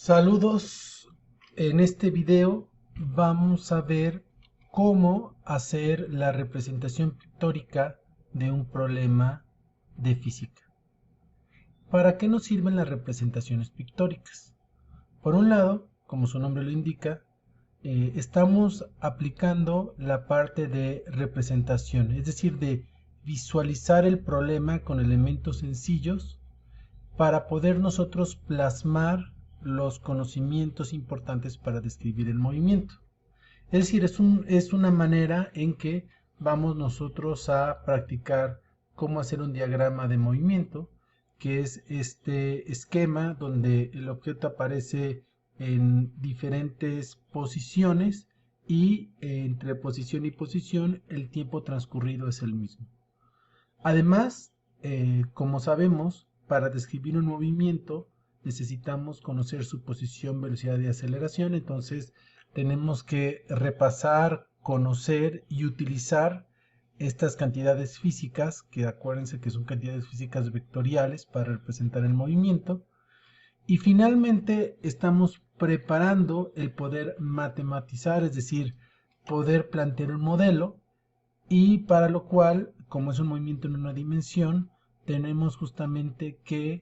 Saludos, en este video vamos a ver cómo hacer la representación pictórica de un problema de física. ¿Para qué nos sirven las representaciones pictóricas? Por un lado, como su nombre lo indica, estamos aplicando la parte de representación, es decir, de visualizar el problema con elementos sencillos para poder nosotros plasmar los conocimientos importantes para describir el movimiento. Es decir, es una manera en que vamos nosotros a practicar cómo hacer un diagrama de movimiento, que es este esquema donde el objeto aparece en diferentes posiciones y entre posición y posición el tiempo transcurrido es el mismo. Además, como sabemos, para describir un movimiento necesitamos conocer su posición, velocidad y aceleración. Entonces tenemos que repasar, conocer y utilizar estas cantidades físicas, que acuérdense que son cantidades físicas vectoriales para representar el movimiento. Y finalmente estamos preparando el poder matematizar, es decir, poder plantear un modelo, y para lo cual, como es un movimiento en una dimensión, tenemos justamente que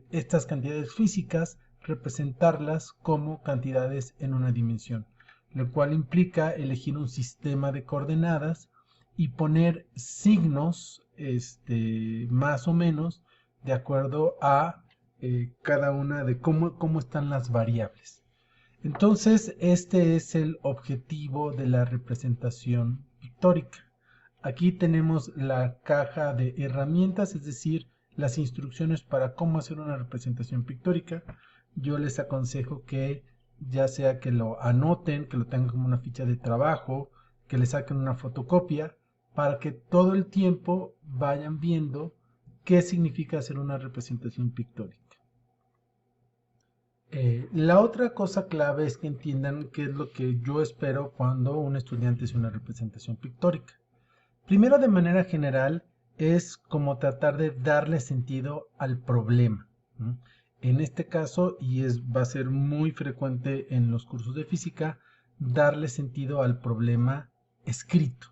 estas cantidades físicas representarlas como cantidades en una dimensión, lo cual implica elegir un sistema de coordenadas y poner signos más o menos de acuerdo a cada una de cómo están las variables. Entonces, este es el objetivo de la representación pictórica. Aquí tenemos la caja de herramientas, es decir, las instrucciones para cómo hacer una representación pictórica. Yo les aconsejo que ya sea que lo anoten, que lo tengan como una ficha de trabajo, que le saquen una fotocopia, para que todo el tiempo vayan viendo qué significa hacer una representación pictórica. La otra cosa clave es que entiendan qué es lo que yo espero cuando un estudiante hace una representación pictórica. Primero, de manera general, es como tratar de darle sentido al problema, ¿no? En este caso, va a ser muy frecuente en los cursos de física, darle sentido al problema escrito.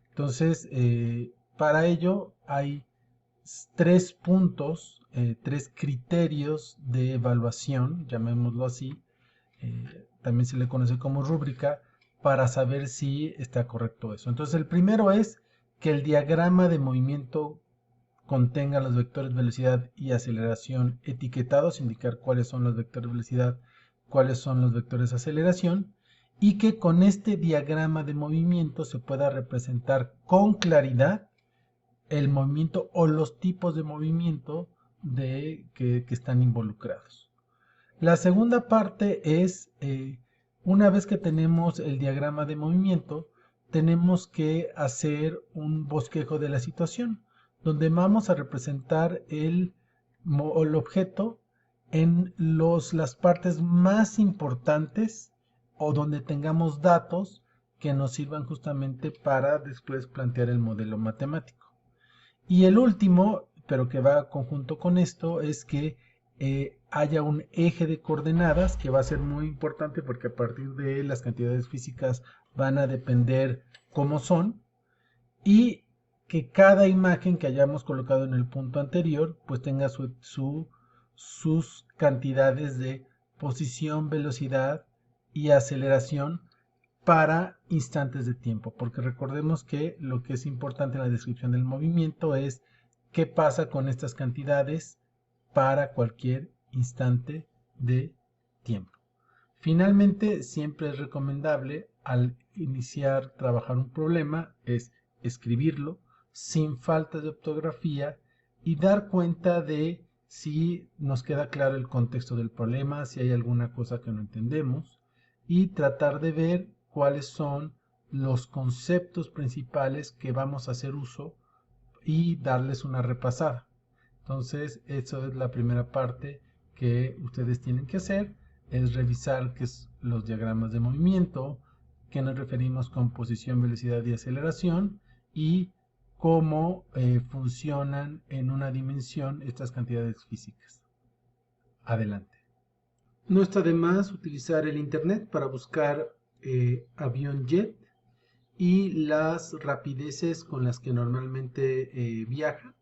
Entonces, para ello hay tres puntos, tres criterios de evaluación, llamémoslo así, también se le conoce como rúbrica, para saber si está correcto eso. Entonces el primero es que el diagrama de movimiento contenga los vectores velocidad y aceleración etiquetados, indicar cuáles son los vectores velocidad, cuáles son los vectores aceleración, y que con este diagrama de movimiento se pueda representar con claridad el movimiento o los tipos de movimiento que están involucrados. La segunda parte es, una vez que tenemos el diagrama de movimiento, tenemos que hacer un bosquejo de la situación, donde vamos a representar el objeto en las partes más importantes o donde tengamos datos que nos sirvan justamente para después plantear el modelo matemático. Y el último, pero que va conjunto con esto, es que haya un eje de coordenadas que va a ser muy importante porque a partir de él las cantidades físicas van a depender cómo son, y que cada imagen que hayamos colocado en el punto anterior pues tenga sus cantidades de posición, velocidad y aceleración para instantes de tiempo, porque recordemos que lo que es importante en la descripción del movimiento es qué pasa con estas cantidades para cualquier instante de tiempo. Finalmente, siempre es recomendable al iniciar trabajar un problema es escribirlo sin falta de ortografía y dar cuenta de si nos queda claro el contexto del problema, si hay alguna cosa que no entendemos, y tratar de ver cuáles son los conceptos principales que vamos a hacer uso y darles una repasada. Entonces, eso es la primera parte que ustedes tienen que hacer, es revisar qué es los diagramas de movimiento, qué nos referimos con posición, velocidad y aceleración, y cómo funcionan en una dimensión estas cantidades físicas. Adelante. No está de más utilizar el internet para buscar avión jet y las rapideces con las que normalmente viaja,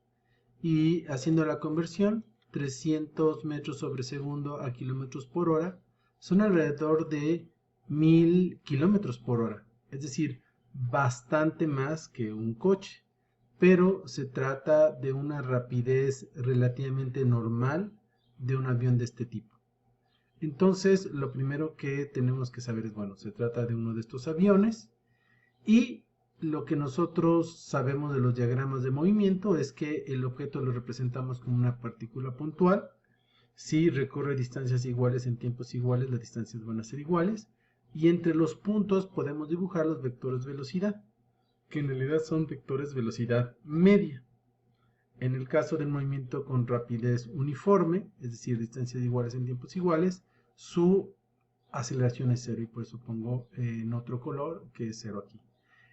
y haciendo la conversión, 300 metros sobre segundo a kilómetros por hora son alrededor de 1000 kilómetros por hora, es decir, bastante más que un coche, pero se trata de una rapidez relativamente normal de un avión de este tipo. Entonces, lo primero que tenemos que saber es, bueno, se trata de uno de estos aviones, y lo que nosotros sabemos de los diagramas de movimiento es que el objeto lo representamos como una partícula puntual. Si recorre distancias iguales en tiempos iguales, las distancias van a ser iguales. Y entre los puntos podemos dibujar los vectores velocidad, que en realidad son vectores velocidad media. En el caso del movimiento con rapidez uniforme, es decir, distancias iguales en tiempos iguales, su aceleración es cero, y por eso pongo en otro color que es cero aquí.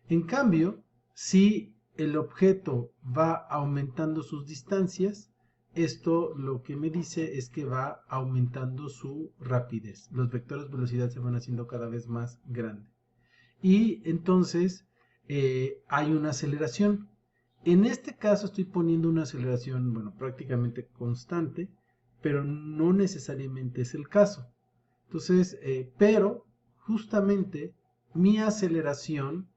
En cambio, si el objeto va aumentando sus distancias, esto lo que me dice es que va aumentando su rapidez. Los vectores de velocidad se van haciendo cada vez más grandes. Y entonces hay una aceleración. En este caso estoy poniendo una aceleración, bueno, prácticamente constante, pero no necesariamente es el caso. Entonces, pero justamente mi aceleración,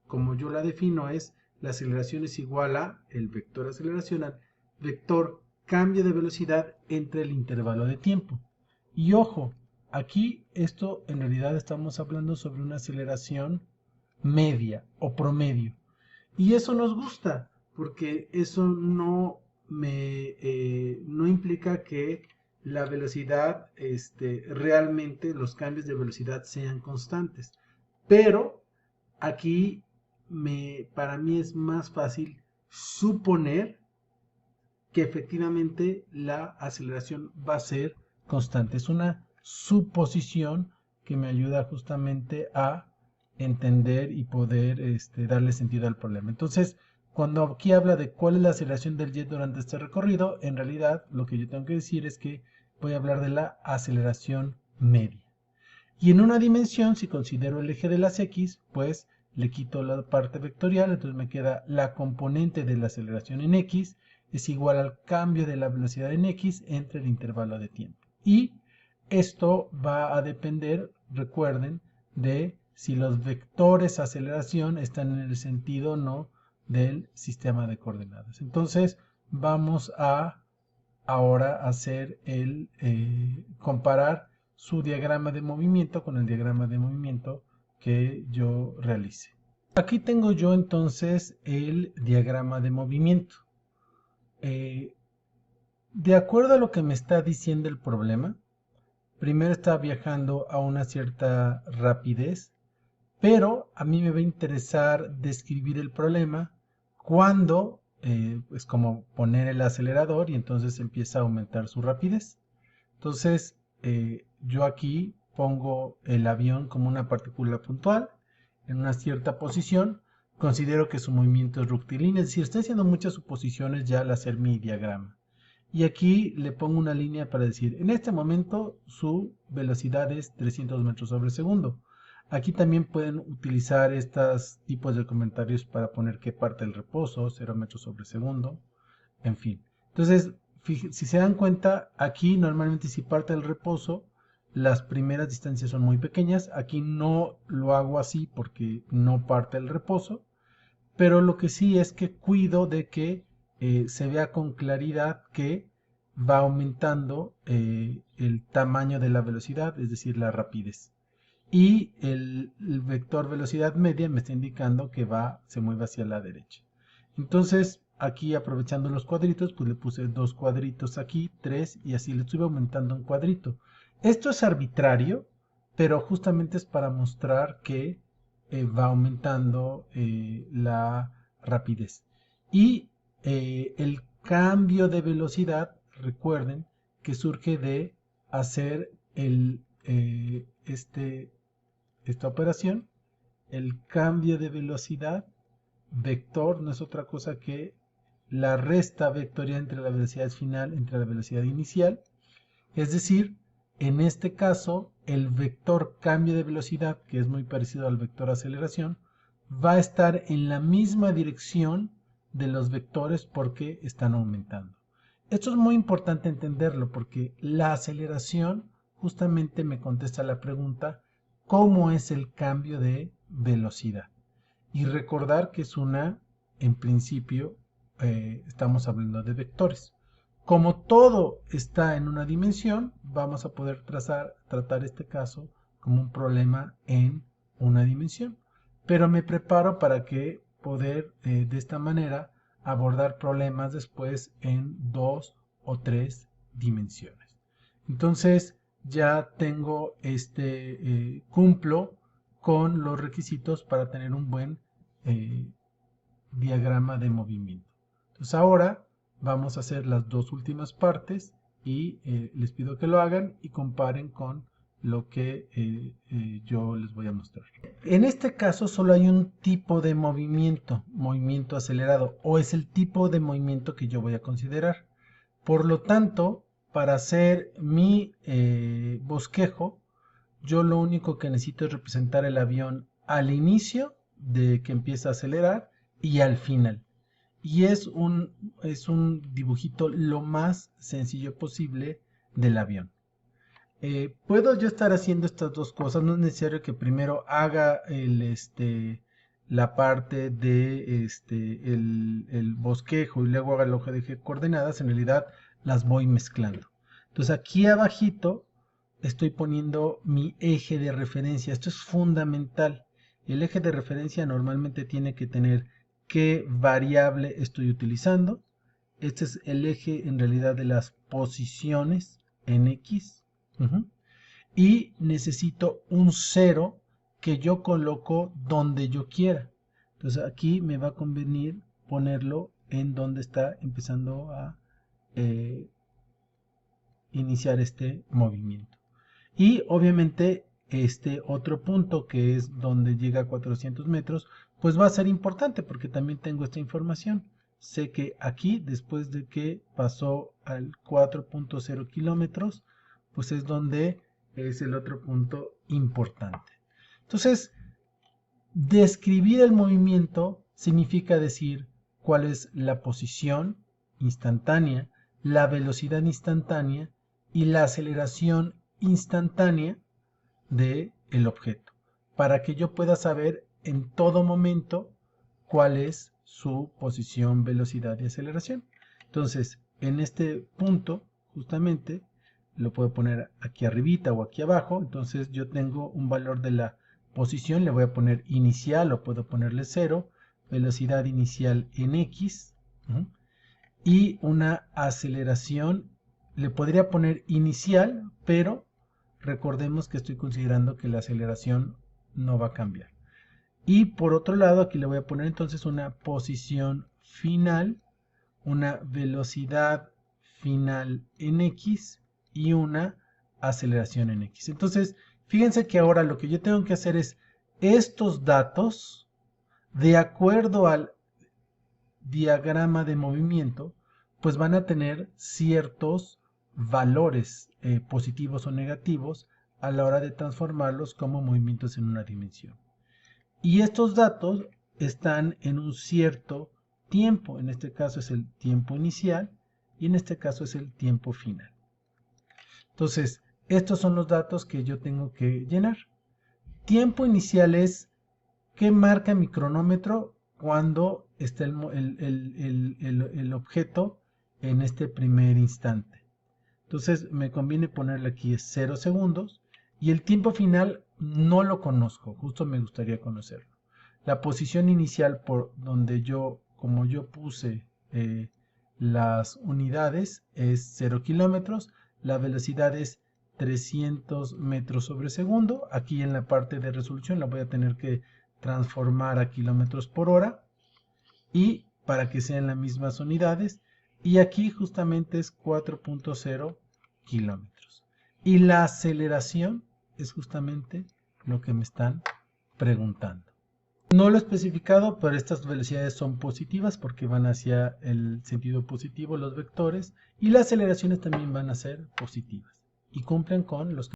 como yo la defino, es la aceleración es igual a el vector aceleración al vector cambio de velocidad entre el intervalo de tiempo. Y ojo, aquí esto en realidad estamos hablando sobre una aceleración media o promedio. Y eso nos gusta, porque eso no implica que la velocidad, realmente los cambios de velocidad sean constantes. Pero aquí para mí es más fácil suponer que efectivamente la aceleración va a ser constante. Es una suposición que me ayuda justamente a entender y poder darle sentido al problema. Entonces, cuando aquí habla de cuál es la aceleración del jet durante este recorrido, en realidad lo que yo tengo que decir es que voy a hablar de la aceleración media. Y en una dimensión, si considero el eje de las X, pues le quito la parte vectorial, entonces me queda la componente de la aceleración en X es igual al cambio de la velocidad en X entre el intervalo de tiempo. Y esto va a depender, recuerden, de si los vectores aceleración están en el sentido o no del sistema de coordenadas. Entonces vamos a ahora hacer comparar su diagrama de movimiento con el diagrama de movimiento que yo realice. Aquí tengo yo entonces el diagrama de movimiento. De acuerdo a lo que me está diciendo el problema, primero está viajando a una cierta rapidez, pero a mí me va a interesar describir el problema cuando es como poner el acelerador y entonces empieza a aumentar su rapidez. Entonces yo aquí pongo el avión como una partícula puntual en una cierta posición. Considero que su movimiento es rectilíneo, es decir, estoy haciendo muchas suposiciones ya al hacer mi diagrama. Y aquí le pongo una línea para decir, en este momento su velocidad es 300 metros sobre segundo. Aquí también pueden utilizar estos tipos de comentarios para poner qué parte del reposo, 0 metros sobre segundo, en fin. Entonces, si se dan cuenta, aquí normalmente si parte del reposo, las primeras distancias son muy pequeñas. Aquí no lo hago así porque no parte el reposo, pero lo que sí es que cuido de que se vea con claridad que va aumentando el tamaño de la velocidad, es decir, la rapidez. Y el vector velocidad media me está indicando que se mueve hacia la derecha. Entonces, aquí aprovechando los cuadritos, pues le puse 2 cuadritos aquí, 3, y así le estuve aumentando un cuadrito. Esto es arbitrario, pero justamente es para mostrar que va aumentando la rapidez. Y el cambio de velocidad, recuerden que surge de hacer esta operación. El cambio de velocidad vector no es otra cosa que la resta vectorial entre la velocidad final entre la velocidad inicial. Es decir, En este caso, el vector cambio de velocidad, que es muy parecido al vector aceleración, va a estar en la misma dirección de los vectores porque están aumentando. Esto es muy importante entenderlo porque la aceleración justamente me contesta la pregunta, ¿cómo es el cambio de velocidad? Y recordar que es en principio, estamos hablando de vectores. Como todo está en una dimensión, vamos a poder tratar este caso como un problema en una dimensión. Pero me preparo para que poder de esta manera abordar problemas después en 2 o 3 dimensiones. Entonces ya tengo cumplo con los requisitos para tener un buen diagrama de movimiento. Entonces ahora vamos a hacer las dos últimas partes y les pido que lo hagan y comparen con lo que yo les voy a mostrar. En este caso solo hay un tipo de movimiento acelerado, o es el tipo de movimiento que yo voy a considerar. Por lo tanto, para hacer mi bosquejo, yo lo único que necesito es representar el avión al inicio de que empieza a acelerar y al final. Y es un dibujito lo más sencillo posible del avión. Puedo yo estar haciendo estas dos cosas, no es necesario que primero haga la parte de el bosquejo y luego haga el hoja de coordenadas. En realidad las voy mezclando. Entonces aquí abajito estoy poniendo mi eje de referencia. Esto es fundamental. El eje de referencia normalmente tiene que tener qué variable estoy utilizando. Este es el eje en realidad de las posiciones en X. Y necesito un 0 que yo coloco donde yo quiera. Entonces aquí me va a convenir ponerlo en donde está empezando a iniciar este movimiento. Y obviamente este otro punto que es donde llega a 400 metros, pues va a ser importante porque también tengo esta información. Sé que aquí, después de que pasó al 4.0 kilómetros, pues es donde es el otro punto importante. Entonces, describir el movimiento significa decir cuál es la posición instantánea, la velocidad instantánea y la aceleración instantánea del objeto, para que yo pueda saber en todo momento cuál es su posición, velocidad y aceleración. Entonces, en este punto, justamente, lo puedo poner aquí arribita o aquí abajo. Entonces yo tengo un valor de la posición, le voy a poner inicial o puedo ponerle 0, velocidad inicial en X, y una aceleración, le podría poner inicial, pero recordemos que estoy considerando que la aceleración no va a cambiar. Y por otro lado, aquí le voy a poner entonces una posición final, una velocidad final en X y una aceleración en X. Entonces, fíjense que ahora lo que yo tengo que hacer es estos datos, de acuerdo al diagrama de movimiento, pues van a tener ciertos valores positivos o negativos a la hora de transformarlos como movimientos en una dimensión. Y estos datos están en un cierto tiempo. En este caso es el tiempo inicial y en este caso es el tiempo final. Entonces, estos son los datos que yo tengo que llenar. Tiempo inicial es qué marca mi cronómetro cuando está el objeto en este primer instante. Entonces me conviene ponerle aquí 0 segundos y el tiempo final no lo conozco, justo me gustaría conocerlo. La posición inicial por donde como yo puse las unidades es 0 kilómetros, la velocidad es 300 metros sobre segundo. Aquí en la parte de resolución la voy a tener que transformar a kilómetros por hora y para que sean las mismas unidades, y aquí justamente es 4.0 kilómetros. Y la aceleración es justamente lo que me están preguntando. No lo he especificado, pero estas velocidades son positivas porque van hacia el sentido positivo los vectores, y las aceleraciones también van a ser positivas. y cumplen con los